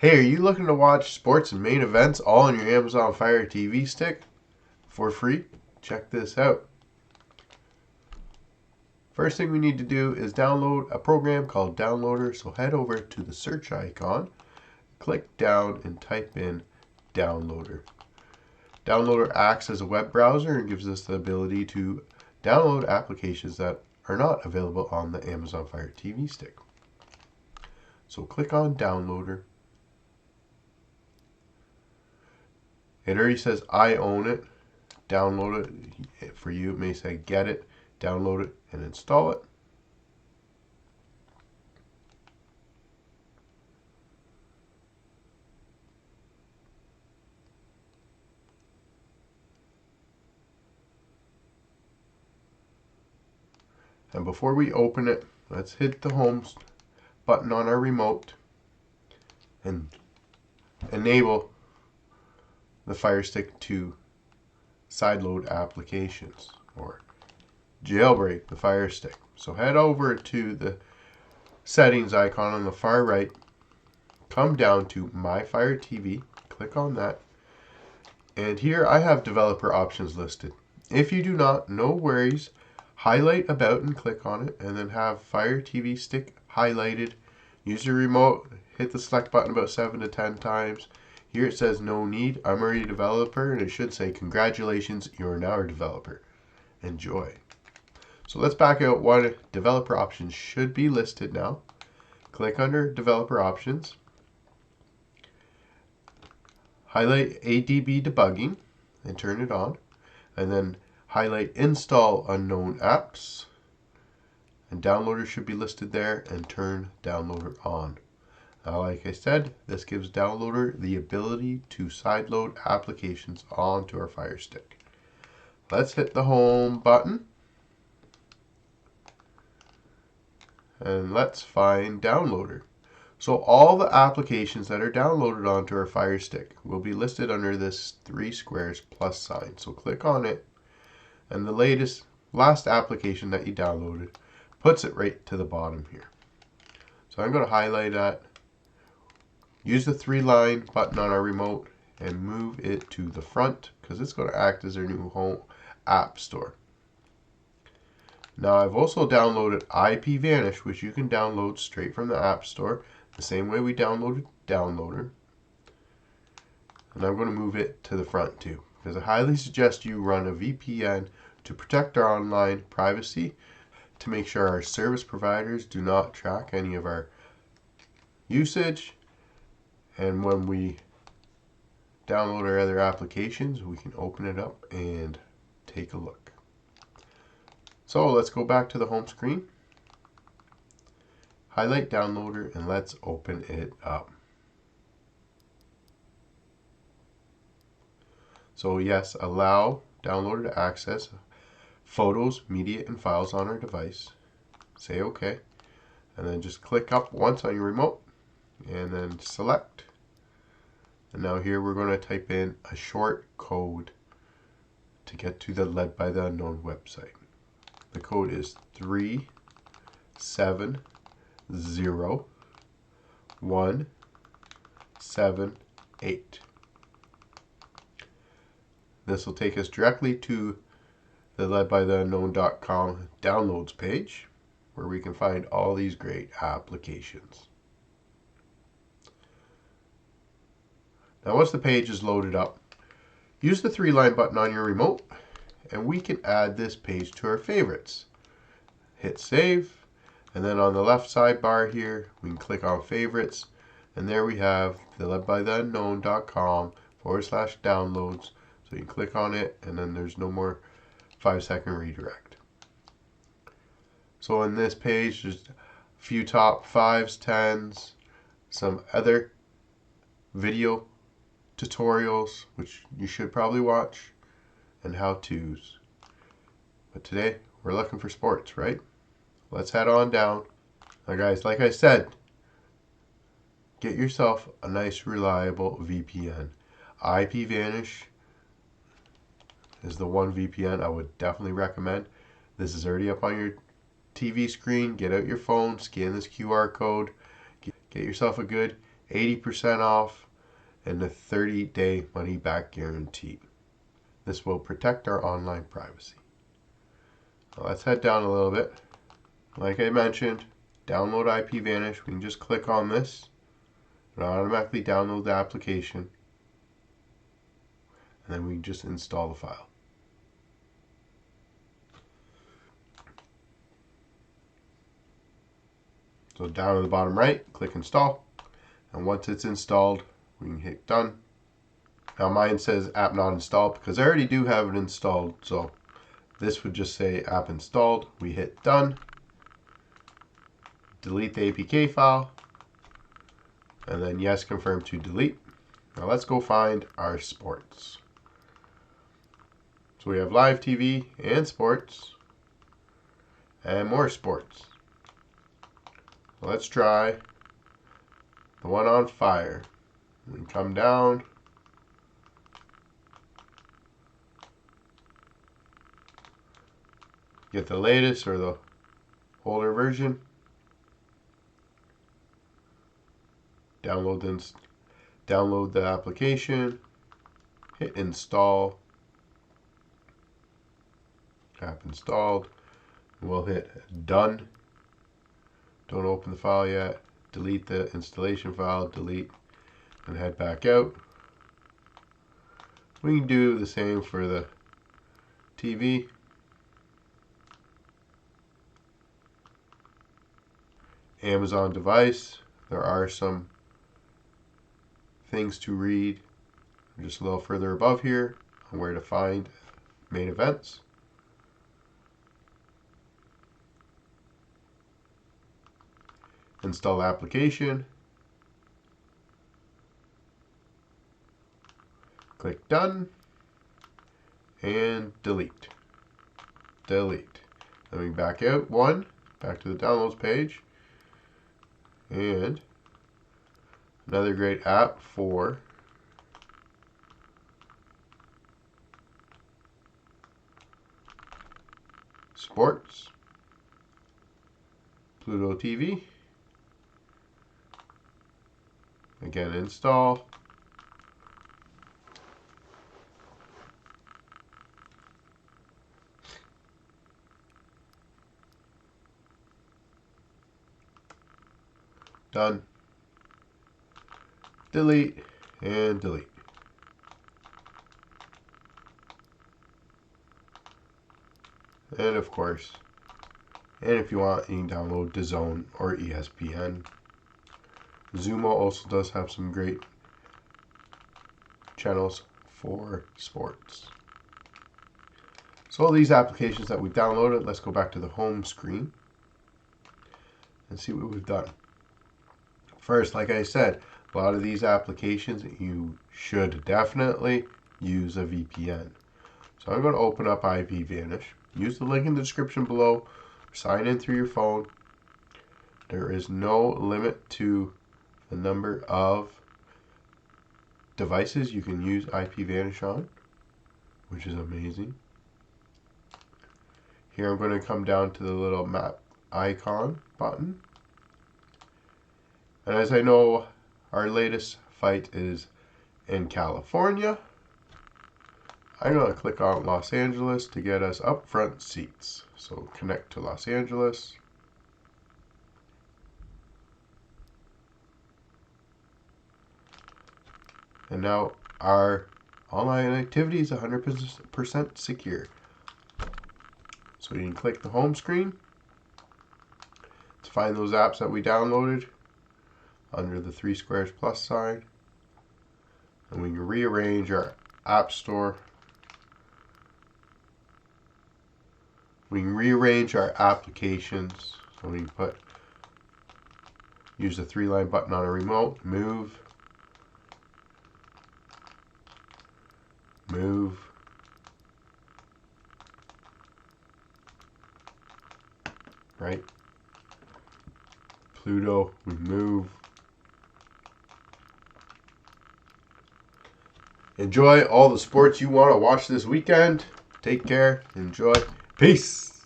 Hey, are you looking to watch sports and main events all on your Amazon Fire TV stick for free? Check this out. First thing we need to do is download a program called Downloader. So head over to the search icon, click down and type in Downloader. Downloader acts as a web browser and gives us the ability to download applications that are not available on the Amazon Fire TV stick. So click on Downloader. It already says I own it. Download it. For you, it may say get it, download it, and install it. And before we open it, let's hit the home button on our remote and enable the Fire Stick to sideload applications, or jailbreak the Fire Stick. So head over to the settings icon on the far right, come down to My Fire TV, click on that, and here I have developer options listed. If you do not, no worries, highlight About and click on it, and then have Fire TV Stick highlighted. Use your remote, hit the select button about 7 to 10 times. Here it says no need. I'm already a developer, and it should say congratulations, you are now a developer. Enjoy. So let's back out what developer options should be listed now. Click under developer options. Highlight ADB debugging and turn it on. And then highlight install unknown apps. And Downloader should be listed there, and turn Downloader on. Now, like I said, this gives Downloader the ability to sideload applications onto our Fire Stick. Let's hit the home button. And let's find Downloader. So all the applications that are downloaded onto our Fire Stick will be listed under this 3 squares plus sign. So click on it, and the last application that you downloaded puts it right to the bottom here. So I'm going to highlight that. Use the 3-line button on our remote and move it to the front, because it's going to act as our new home app store. Now I've also downloaded IPVanish, which you can download straight from the App Store, the same way we downloaded Downloader. And I'm going to move it to the front too, because I highly suggest you run a VPN to protect our online privacy, to make sure our service providers do not track any of our usage. And when we download our other applications, we can open it up and take a look. So let's go back to the home screen. Highlight Downloader and let's open it up. So yes, allow Downloader to access photos, media, and files on our device. Say OK. And then just click up once on your remote and then select. And now here we're going to type in a short code to get to the Led by the Unknown website. The code is 370178. This will take us directly to the ledbytheunknown.com downloads page, where we can find all these great applications. Now once the page is loaded up, use the 3-line button on your remote, and we can add this page to our favorites. Hit save, and then on the left sidebar here, we can click on favorites, and there we have the ledbytheunknown.com/downloads. So you can click on it, and then there's no more 5-second redirect. So on this page, there's a few top 5s, 10s, some other video tutorials, which you should probably watch, and how-tos. But today, we're looking for sports, right? Let's head on down. Now guys, like I said, get yourself a nice reliable VPN. IPVanish is the one VPN I would definitely recommend. This is already up on your TV screen. Get out your phone, scan this QR code, get yourself a good 80% off, and the 30-day money-back guarantee. This will protect our online privacy. Now let's head down a little bit. Like I mentioned, download IPVanish. We can just click on this. It'll automatically download the application. And then we can just install the file. So down at the bottom right, click install. And once it's installed, we can hit done. Now mine says app not installed because I already do have it installed. So this would just say app installed. We hit done. Delete the APK file. And then yes, confirm to delete. Now let's go find our sports. So we have live TV and sports. And more sports. Let's try the one on fire. We come down. Get the latest or the older version. Download the application. Hit install. App installed. We'll hit done. Don't open the file yet. Delete the installation file. Delete and head back out. We can do the same for the TV. Amazon device. There are some things to read just a little further above here on where to find main events. Install application. Click done and delete. Delete. Then we back out back to the downloads page. And another great app for sports. Pluto TV. Again, install. Done. Delete and delete. And of course, and if you want, you can download DAZN or ESPN. Zumo also does have some great channels for sports. So all these applications that we downloaded, let's go back to the home screen and see what we've done. First, like I said, a lot of these applications you should definitely use a VPN. So I'm going to open up IPVanish. Use the link in the description below. Sign in through your phone. There is no limit to the number of devices you can use IPVanish on, which is amazing. Here I'm going to come down to the little map icon button. And as I know, our latest fight is in California, I'm going to click on Los Angeles to get us upfront seats. So connect to Los Angeles. And now our online activity is 100% secure. So you can click the home screen to find those apps that we downloaded under the 3 squares plus sign. And we can rearrange our app store. We can rearrange our applications. So we can use the 3-line button on a remote, move, right? Pluto, we move. Enjoy all the sports you want to watch this weekend. Take care. Enjoy. Peace.